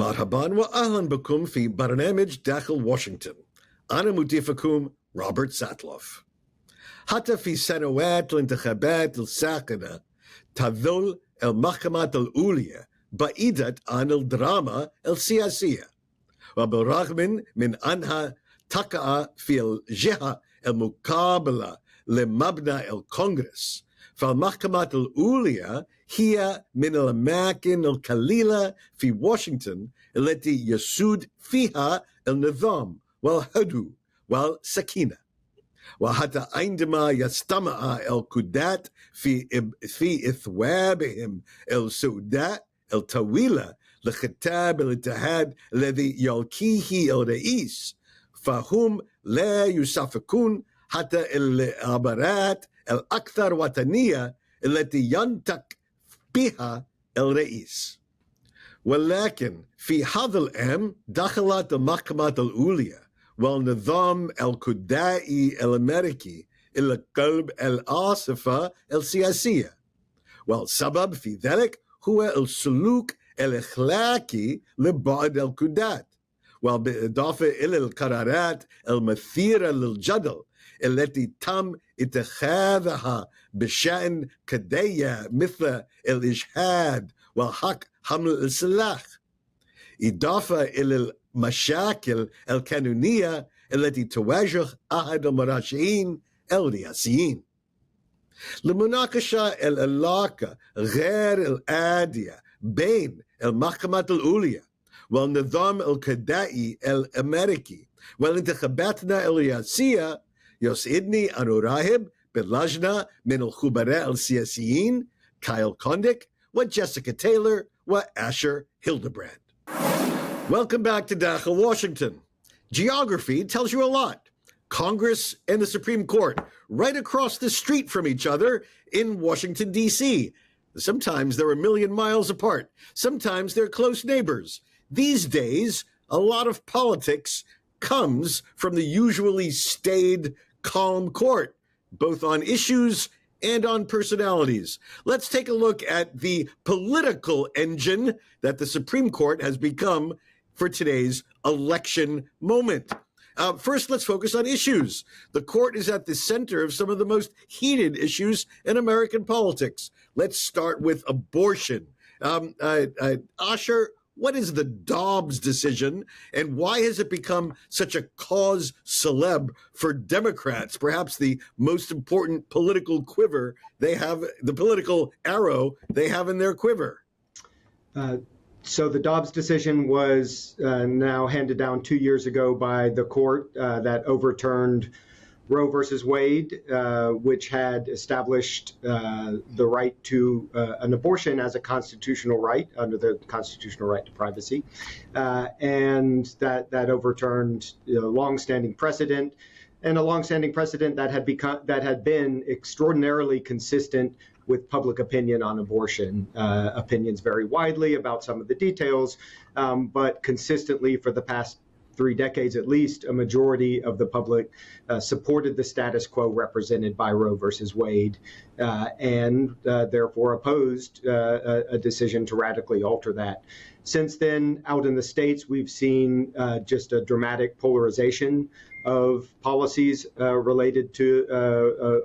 مرحبا وأهلا بكم في برنامج داخل واشنطن. أنا مضيفكم روبرت ساتلوف. حتى في سنوات الانتخابات الساخنة تظل المحكمة العليا بعيدة عن الدراما السياسية، وبالرغم من أنها تقع في الجهة المقابلة لمبنى الكونغرس، فالمحكمة العليا هي من الأماكن القليلة في واشنطن التي يسود فيها النظام والهدوء والسكينة. وحتى عندما يستمع القضاة في إثوابهم السوداء الطويلة لخطاب الاتحاد الذي يلقيه الرئيس، فهم لا يصفقون حتى العبارات الأكثر وطنية التي ينطق بها الرئيس. ولكن في هذا العام دخلت المحكمة العليا والنظام القضائي الأميركي إلى قلب العاصفة السياسية، والسبب في ذلك هو السلوك الأخلاقي لبعض القضاة، وبالإضافة إلى القرارات المثيرة للجدل التي تم اتخاذها بشأن قضايا مثل الإجهاض وحق حمل السلاح، إضافة إلى المشاكل القانونية التي تواجه أحد المرشحين الرئاسيين. لمناقشة العلاقة غير العادية بين المحكمة العليا والنظام القضائي الأميركي والانتخاباتنا الرئاسية، يسعدني أن أرحب باللجنة من الخبراء السياسيين كايل كونديك وجيسيكا تايلور وأشر هيلدبراند. Welcome back to Dakhel, Washington. Geography tells you a lot. Congress and the Supreme Court right across the street from each other in Washington, D.C. Sometimes they're a million miles apart. Sometimes they're close neighbors. These days, a lot of politics comes from the usually staid, calm court, both on issues and on personalities. Let's take a look at the political engine that the Supreme Court has become for today's election moment. First, let's focus on issues. The court is at the center of some of the most heated issues in American politics. Let's start with abortion. Asher, what is the Dobbs decision, and why has it become such a cause célèbre for Democrats, perhaps the most important political quiver they have, the political arrow they have in their quiver? So the Dobbs decision was now handed down 2 years ago by the court that overturned Roe versus Wade, which had established the right to an abortion as a constitutional right under the constitutional right to privacy, and that overturned longstanding precedent, and a longstanding precedent that had been extraordinarily consistent with public opinion on abortion. Opinions vary widely about some of the details, but consistently for the past 3 decades at least, a majority of the public supported the status quo represented by Roe versus Wade, and therefore opposed a decision to radically alter that. Since then, out in the states, we've seen just a dramatic polarization of policies related to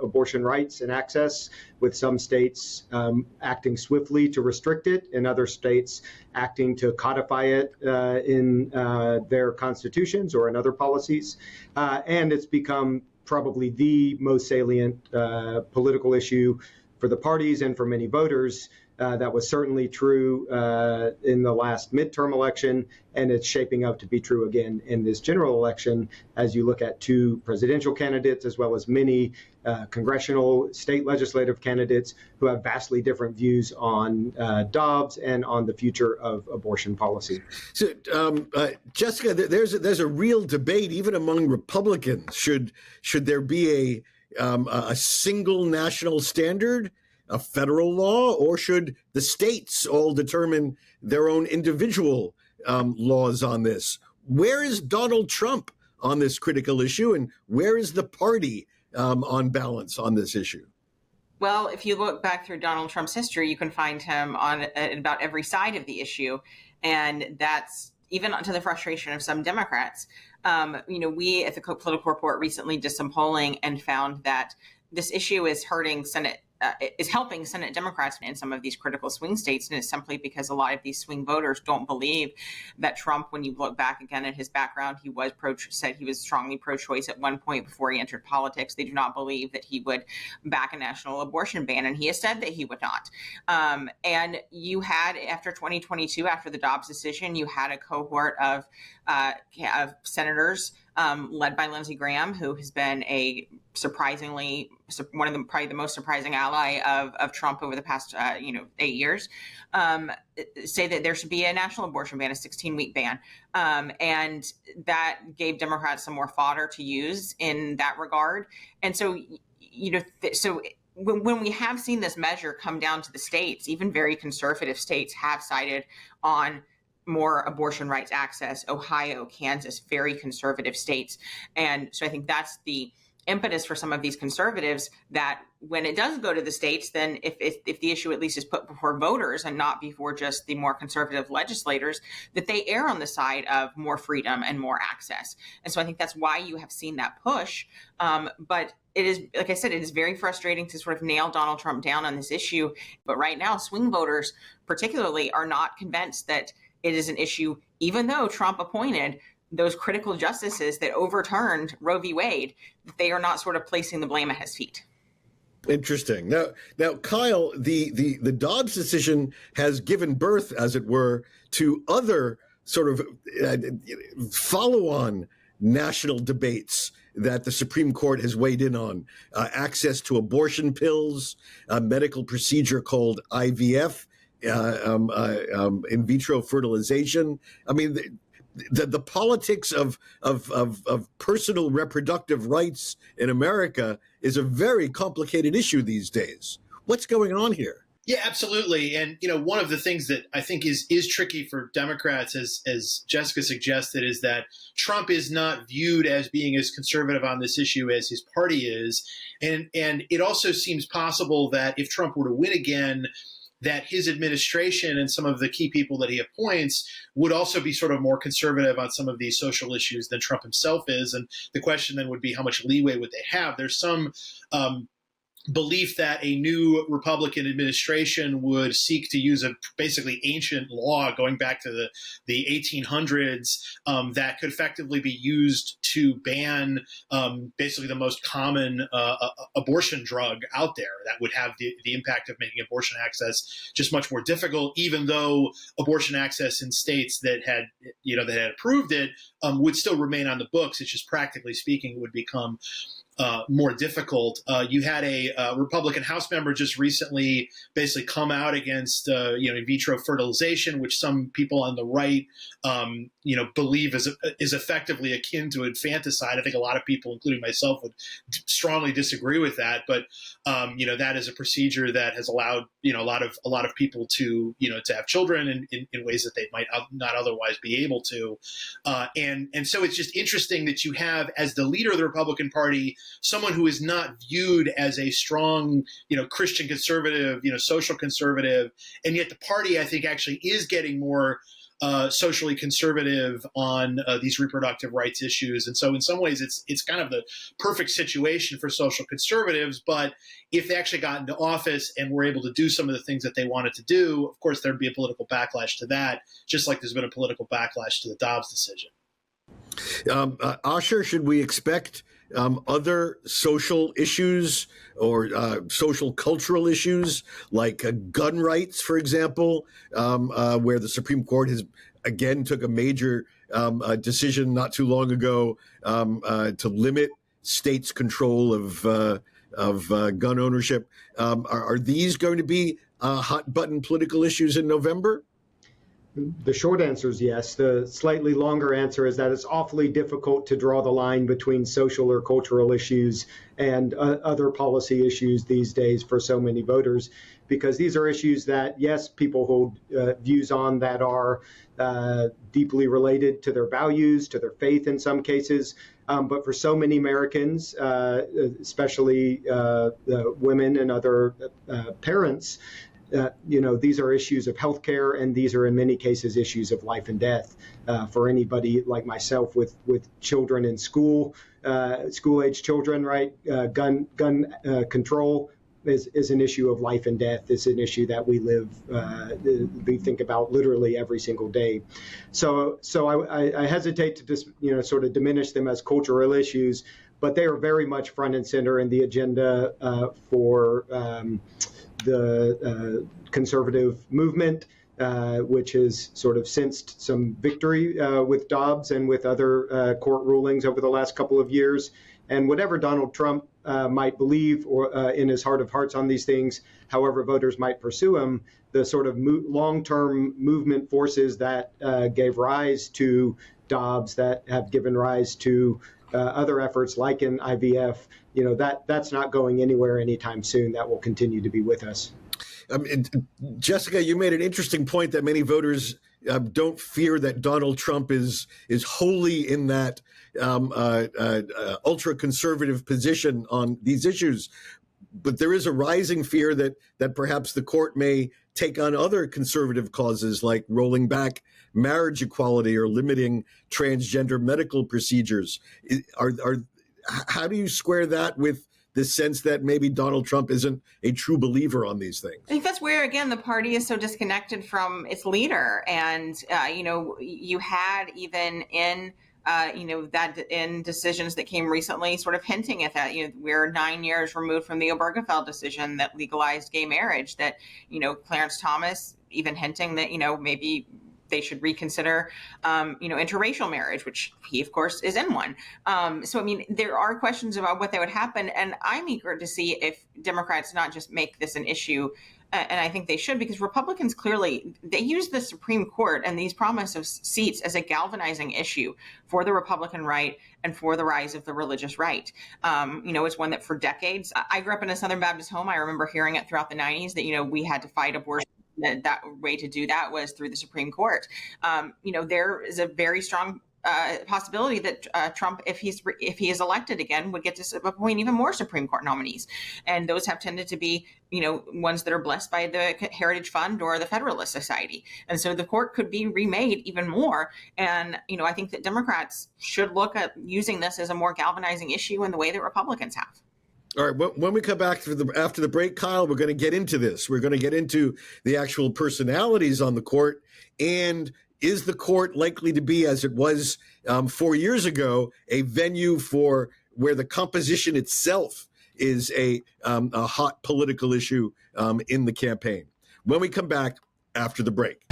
abortion rights and access, with some states acting swiftly to restrict it, and other states acting to codify it in their constitutions or in other policies. And it's become probably the most salient political issue for the parties and for many voters. That was certainly true in the last midterm election, and it's shaping up to be true again in this general election as you look at 2 presidential candidates as well as many congressional state legislative candidates who have vastly different views on Dobbs and on the future of abortion policy. So, Jessica, there's a real debate even among Republicans. Should there be a single national standard, a federal law, or should the states all determine their own individual laws on this? Where is Donald Trump on this critical issue, and where is the party on balance on this issue? Well, if you look back through Donald Trump's history, you can find him on about every side of the issue. And that's even to the frustration of some Democrats. We at the Political Report recently did some polling and found that this issue is hurting is helping Senate Democrats in some of these critical swing states. And it's simply because a lot of these swing voters don't believe that Trump, when you look back again at his background, he said he was strongly pro-choice at one point before he entered politics. They do not believe that he would back a national abortion ban. And he has said that he would not. And you had, after 2022, after the Dobbs decision, you had a cohort of senators led by Lindsey Graham, who has been surprisingly one of probably the most surprising ally of Trump over the past 8 years, say that there should be a national abortion ban, a 16-week ban, and that gave Democrats some more fodder to use in that regard. And so when we have seen this measure come down to the states, even very conservative states have sided on more abortion rights access. Ohio, Kansas, very conservative states. And so I think that's the impetus for some of these conservatives, that when it does go to the states, then if the issue at least is put before voters and not before just the more conservative legislators, that they err on the side of more freedom and more access. And so I think that's why you have seen that push. But it is, like I said, it is very frustrating to sort of nail Donald Trump down on this issue. But right now, swing voters particularly are not convinced that it is an issue, even though Trump appointed those critical justices that overturned Roe v. Wade. They are not sort of placing the blame at his feet. Interesting. Now, Kyle, the Dobbs decision has given birth, as it were, to other sort of follow-on national debates that the Supreme Court has weighed in on. Access to abortion pills, a medical procedure called IVF, in vitro fertilization. I mean, the politics of personal reproductive rights in America is a very complicated issue these days. What's going on here? Yeah, absolutely. And, one of the things that I think is tricky for Democrats, as Jessica suggested, is that Trump is not viewed as being as conservative on this issue as his party is. And it also seems possible that if Trump were to win again, that his administration and some of the key people that he appoints would also be sort of more conservative on some of these social issues than Trump himself is. And the question then would be, how much leeway would they have? There's some belief that a new Republican administration would seek to use a basically ancient law going back to the 1800s that could effectively be used to ban basically the most common abortion drug out there that would have the impact of making abortion access just much more difficult, even though abortion access in states that had approved it would still remain on the books. It's just practically speaking would become more difficult. You had a Republican House member just recently basically come out against in vitro fertilization, which some people on the right believe is effectively akin to infanticide. I think a lot of people, including myself, would strongly disagree with that. But that is a procedure that has allowed a lot of people to have children in ways that they might not otherwise be able to. And so it's just interesting that you have, as the leader of the Republican Party, someone who is not viewed as a strong, Christian conservative, social conservative, and yet the party, I think, actually is getting more socially conservative on these reproductive rights issues. And so in some ways, it's kind of the perfect situation for social conservatives. But if they actually got into office and were able to do some of the things that they wanted to do, of course, there'd be a political backlash to that, just like there's been a political backlash to the Dobbs decision. Asher, should we expect other social issues or social cultural issues like gun rights, for example, where the Supreme Court has again took a major decision not too long ago to limit states' control of gun ownership? Are these going to be hot button political issues in November? The short answer is yes. The slightly longer answer is that it's awfully difficult to draw the line between social or cultural issues and other policy issues these days for so many voters, because these are issues that, yes, people hold views on that are deeply related to their values, to their faith in some cases. But for so many Americans, especially women and other parents, these are issues of healthcare, and these are in many cases issues of life and death for anybody like myself with children in school, school-age children. Right, gun control is an issue of life and death. It's an issue that we we think about literally every single day. So I hesitate to just sort of diminish them as cultural issues, but they are very much front and center in the agenda for the conservative movement, which has sort of sensed some victory with Dobbs and with other court rulings over the last couple of years. And whatever Donald Trump might believe or in his heart of hearts on these things, however voters might pursue him, the sort of long-term movement forces that gave rise to Dobbs, that have given rise to other efforts like in IVF, that's not going anywhere anytime soon. That will continue to be with us. Jessica, you made an interesting point that many voters don't fear that Donald Trump is wholly in that ultra-conservative position on these issues. But there is a rising fear that perhaps the court may take on other conservative causes like rolling back marriage equality or limiting transgender medical procedures. How do you square that with the sense that maybe Donald Trump isn't a true believer on these things? I think that's where, again, the party is so disconnected from its leader. And, you had even in that in decisions that came recently sort of hinting at that. We're 9 years removed from the Obergefell decision that legalized gay marriage, that, Clarence Thomas even hinting that, maybe they should reconsider, interracial marriage, which he, of course, is in one. There are questions about what that would happen. And I'm eager to see if Democrats not just make this an issue, and I think they should, because Republicans clearly, they use the Supreme Court and these promise of seats as a galvanizing issue for the Republican right and for the rise of the religious right. It's one that for decades, I grew up in a Southern Baptist home. I remember hearing it throughout the 90s that, we had to fight abortion. That way to do that was through the Supreme Court. There is a very strong possibility that Trump, if he is elected again, would get to appoint even more Supreme Court nominees, and those have tended to be, ones that are blessed by the Heritage Fund or the Federalist Society, and so the court could be remade even more. And I think that Democrats should look at using this as a more galvanizing issue in the way that Republicans have. All right, when we come back after the break, Kyle, we're going to get into this. We're going to get into the actual personalities on the court. And is the court likely to be, as it was 4 years ago, a venue for where the composition itself is a hot political issue in the campaign? When we come back after the break.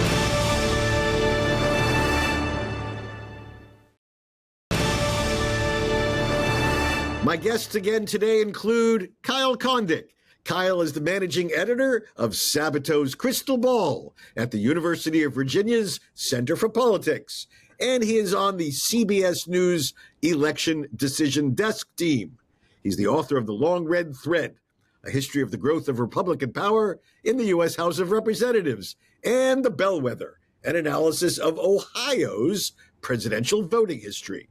My guests again today include Kyle Kondik. Kyle is the managing editor of Sabato's Crystal Ball at the University of Virginia's Center for Politics, and he is on the CBS News Election Decision Desk team. He's the author of The Long Red Thread, A History of the Growth of Republican Power in the U.S. House of Representatives, and The Bellwether, an analysis of Ohio's presidential voting history.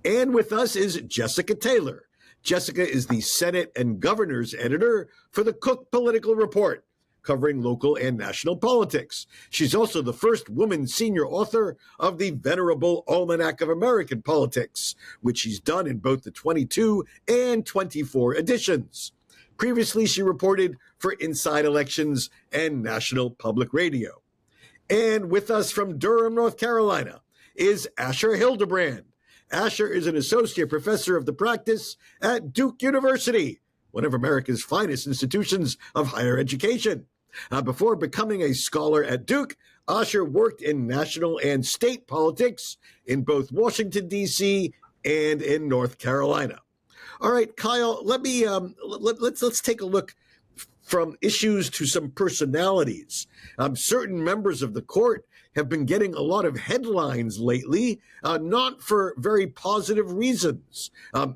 And with us is Jessica Taylor. Jessica is the Senate and Governor's editor for the Cook Political Report, covering local and national politics. She's also the first woman senior author of the venerable Almanac of American Politics, which she's done in both the 22 and 24 editions. Previously, she reported for Inside Elections and National Public Radio. And with us from Durham, North Carolina, is Asher Hildebrand. Asher is an associate professor of the practice at Duke University, one of America's finest institutions of higher education. Before becoming a scholar at Duke, Asher worked in national and state politics in both Washington, D.C. and in North Carolina. All right, Kyle, let's take a look from issues to some personalities. Certain members of the court have been getting a lot of headlines lately, not for very positive reasons.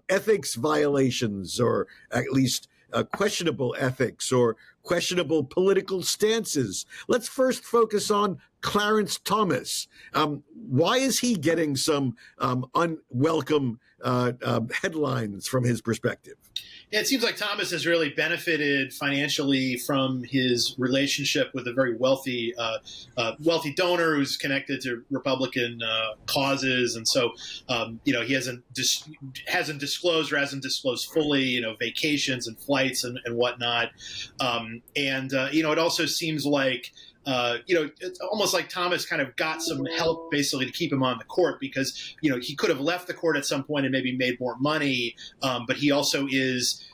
Ethics violations, or at least questionable ethics, or questionable political stances. Let's first focus on Clarence Thomas. Why is he getting some unwelcome headlines from his perspective? Yeah, it seems like Thomas has really benefited financially from his relationship with a very wealthy donor who's connected to Republican causes, and so he hasn't disclosed or hasn't disclosed fully vacations and flights and whatnot, it also seems like. It's almost like Thomas kind of got some help basically to keep him on the court because, he could have left the court at some point and maybe made more money. But he also is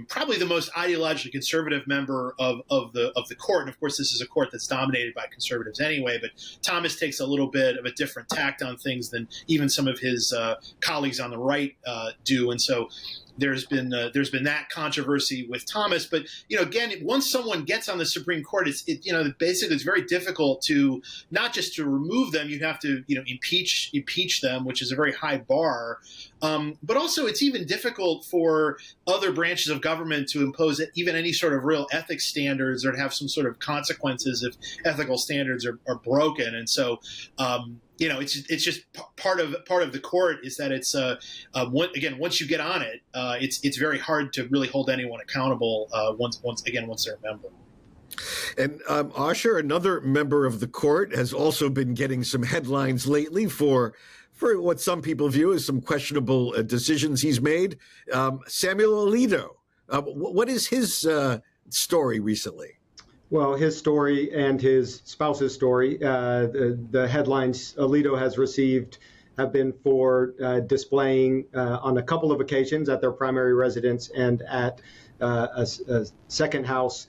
probably the most ideologically conservative member of the court. And of course, this is a court that's dominated by conservatives anyway. But Thomas takes a little bit of a different tact on things than even some of his colleagues on the right do. And so there's been that controversy with Thomas, but again, once someone gets on the Supreme Court, basically it's very difficult to not just to remove them. You have to impeach them, which is a very high bar. But also, it's even difficult for other branches of government to impose even any sort of real ethics standards or to have some sort of consequences if ethical standards are broken. And so. It's just part of the court is that it's once you get on it, it's very hard to really hold anyone accountable once they're a member. And Asher, another member of the court, has also been getting some headlines lately for what some people view as some questionable decisions he's made. Samuel Alito, what is his story recently? Well, his story and his spouse's story, the headlines Alito has received have been for displaying on a couple of occasions at their primary residence and at a second house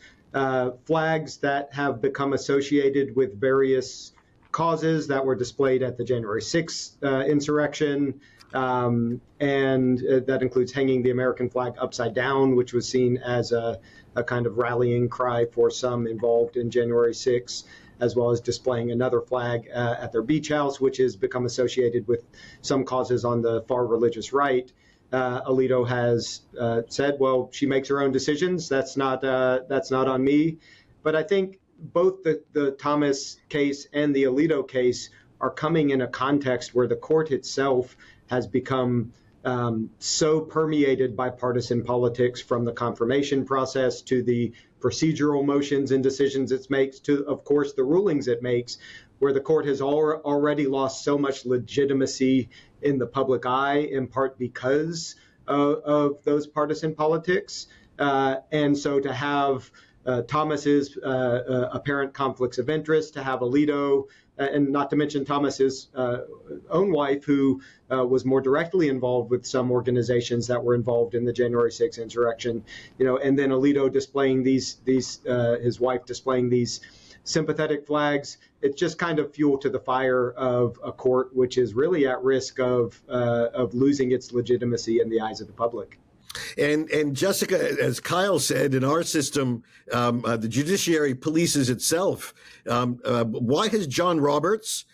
flags that have become associated with various causes that were displayed at the January 6th insurrection. And that includes hanging the American flag upside down, which was seen as a kind of rallying cry for some involved in January 6th, as well as displaying another flag at their beach house, which has become associated with some causes on the far religious right. Alito has said, well, she makes her own decisions. That's not on me. But I think both the Thomas case and the Alito case are coming in a context where the court itself has become so permeated by partisan politics, from the confirmation process to the procedural motions and decisions it makes to, of course, the rulings it makes, where the court has already lost so much legitimacy in the public eye, in part because of those partisan politics. And so to have Thomas's apparent conflicts of interest, to have Alito, and not to mention Thomas's own wife, who was more directly involved with some organizations that were involved in the January 6th insurrection, and then Alito displaying his wife displaying these sympathetic flags. It's just kind of fuel to the fire of a court which is really at risk of losing its legitimacy in the eyes of the public. And Jessica, as Kyle said, in our system, the judiciary polices itself. Why has John Roberts,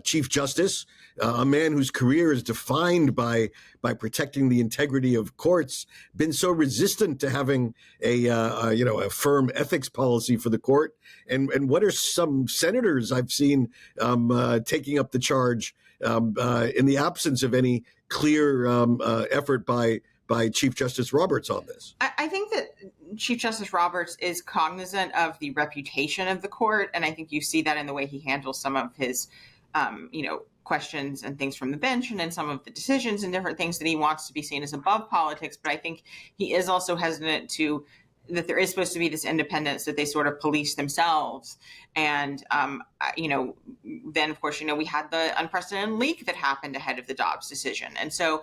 Chief Justice, a man whose career is defined by protecting the integrity of courts, been so resistant to having a firm ethics policy for the court? And what are some senators I've seen taking up the charge in the absence of any clear effort by Chief Justice Roberts on this? I think that Chief Justice Roberts is cognizant of the reputation of the court, and I think you see that in the way he handles some of his, questions and things from the bench, and in some of the decisions and different things that he wants to be seen as above politics. But I think he is also hesitant that there is supposed to be this independence, that they sort of police themselves. And, then, of course, we had the unprecedented leak that happened ahead of the Dobbs decision. And so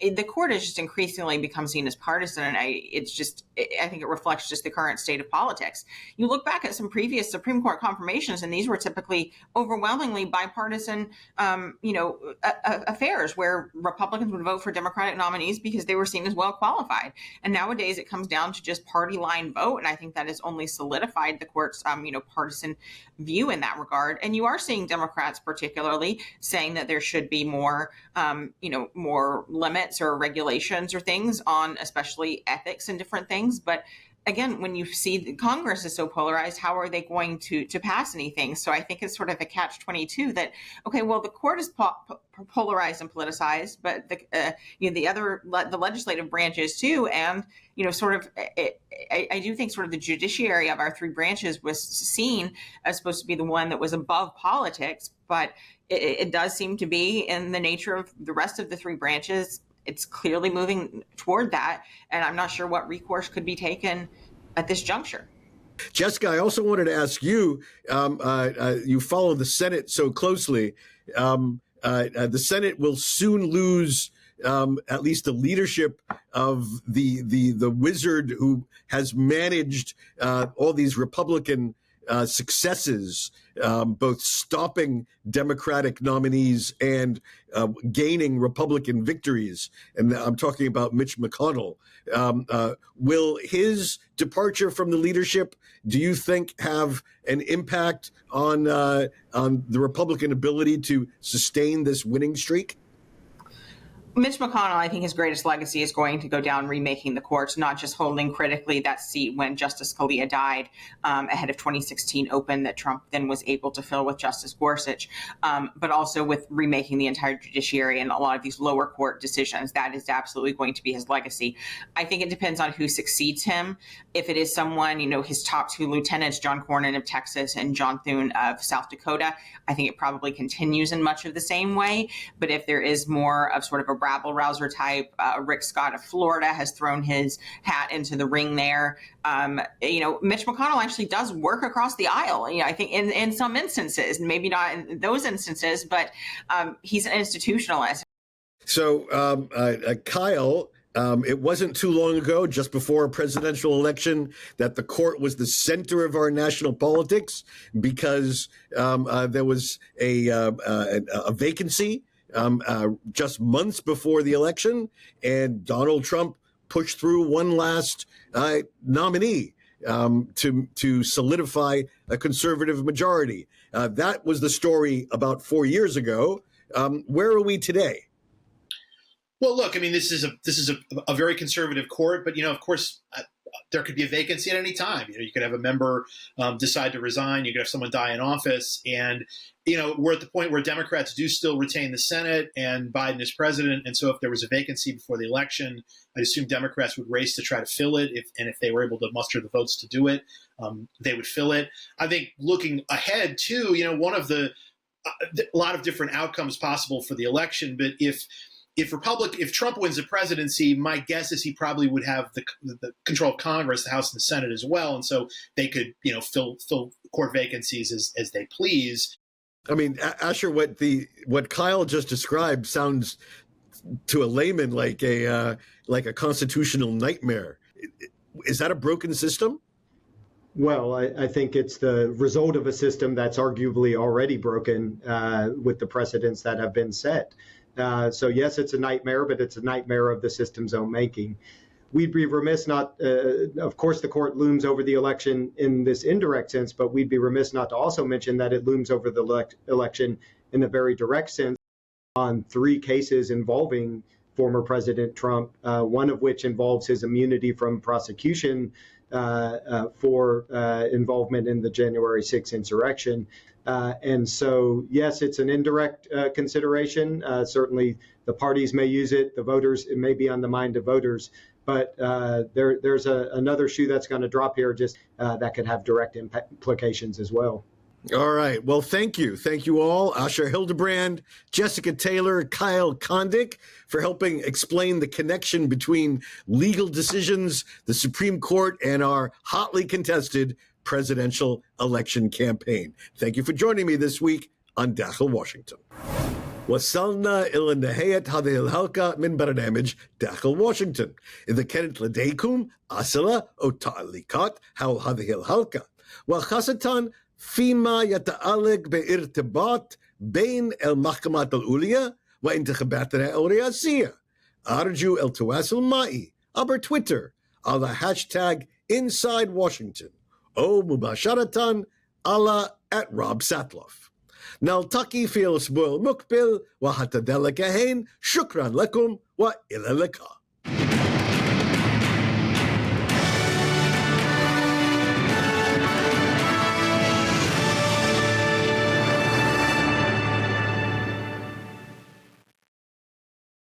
the court has just increasingly become seen as partisan. And I think it reflects just the current state of politics. You look back at some previous Supreme Court confirmations, and these were typically overwhelmingly bipartisan, affairs where Republicans would vote for Democratic nominees because they were seen as well qualified. And nowadays it comes down to just party line vote. And I think that has only solidified the court's, partisan view in that regard. And you are seeing Democrats particularly saying that there should be more, more limits or regulations or things on especially ethics and different things. But again, when you see the Congress is so polarized, how are they going to pass anything? So I think it's sort of a catch-22 that, okay, well, the court is polarized and politicized, but the legislative branches too, and I do think sort of the judiciary of our three branches was seen as supposed to be the one that was above politics, but it does seem to be in the nature of the rest of the three branches. It's clearly moving toward that, and I'm not sure what recourse could be taken at this juncture. Jessica, I also wanted to ask you, you follow the Senate so closely. The Senate will soon lose at least the leadership of the wizard who has managed all these Republican successes, both stopping Democratic nominees and gaining Republican victories. And I'm talking about Mitch McConnell. Will his departure from the leadership, do you think, have an impact on the Republican ability to sustain this winning streak? Mitch McConnell, I think his greatest legacy is going to go down remaking the courts, not just holding critically that seat when Justice Scalia died ahead of 2016 Open that Trump then was able to fill with Justice Gorsuch, but also with remaking the entire judiciary and a lot of these lower court decisions. That is absolutely going to be his legacy. I think it depends on who succeeds him. If it is someone, his top two lieutenants, John Cornyn of Texas and John Thune of South Dakota, I think it probably continues in much of the same way. But if there is more of sort of a rabble-rouser type, Rick Scott of Florida has thrown his hat into the ring there. Mitch McConnell actually does work across the aisle. I think in some instances, maybe not in those instances, but he's an institutionalist. So, Kyle, it wasn't too long ago, just before a presidential election, that the court was the center of our national politics because there was a vacancy just months before the election, and Donald Trump pushed through one last nominee to solidify a conservative majority. That was the story about 4 years ago. Where are we today? Well, look, I mean, this is a very conservative court, but of course, there could be a vacancy at any time. You could have a member decide to resign. You could have someone die in office, and we're at the point where Democrats do still retain the Senate and Biden is president. And so if there was a vacancy before the election, I assume Democrats would race to try to fill it. If they were able to muster the votes to do it, they would fill it. I think looking ahead too, one of a lot of different outcomes possible for the election. But if Trump wins the presidency, my guess is he probably would have the control of Congress, the House and the Senate as well. And so they could, fill court vacancies as they please. I mean, Asher, what Kyle just described sounds to a layman like a constitutional nightmare. Is that a broken system? Well, I think it's the result of a system that's arguably already broken with the precedents that have been set. So yes, it's a nightmare, but it's a nightmare of the system's own making. We'd be remiss not, of course, the court looms over the election in this indirect sense, but we'd be remiss not to also mention that it looms over the election in a very direct sense on 3 cases involving former President Trump, one of which involves his immunity from prosecution for involvement in the January 6th insurrection. And so, yes, it's an indirect consideration. Certainly, the parties may use it. The voters, it may be on the mind of voters. But there's another shoe that's going to drop here just that could have direct implications as well. All right. Well, thank you. Thank you all. Asher Hildebrand, Jessica Taylor, Kyle Kondik, for helping explain the connection between legal decisions, the Supreme Court, and our hotly contested presidential election campaign. Thank you for joining me this week on داخل واشنطن. وصلنا إلى نهاية هذه الحلقة من برنامج داخل واشنطن. إذا كانت لديكم أسئلة أو تعليقات حول هذه الحلقة، وخاصة فيما يتعلق بارتباط بين المحكمة العليا وانتخاباتنا الرئاسية، أرجو التواصل معي عبر تويتر على هاشتاج Inside Washington أو مباشرة على @RobSatloff. نلتقي في الأسبوع المقبل، وحتى ذلك الحين شكرا لكم وإلى اللقاء.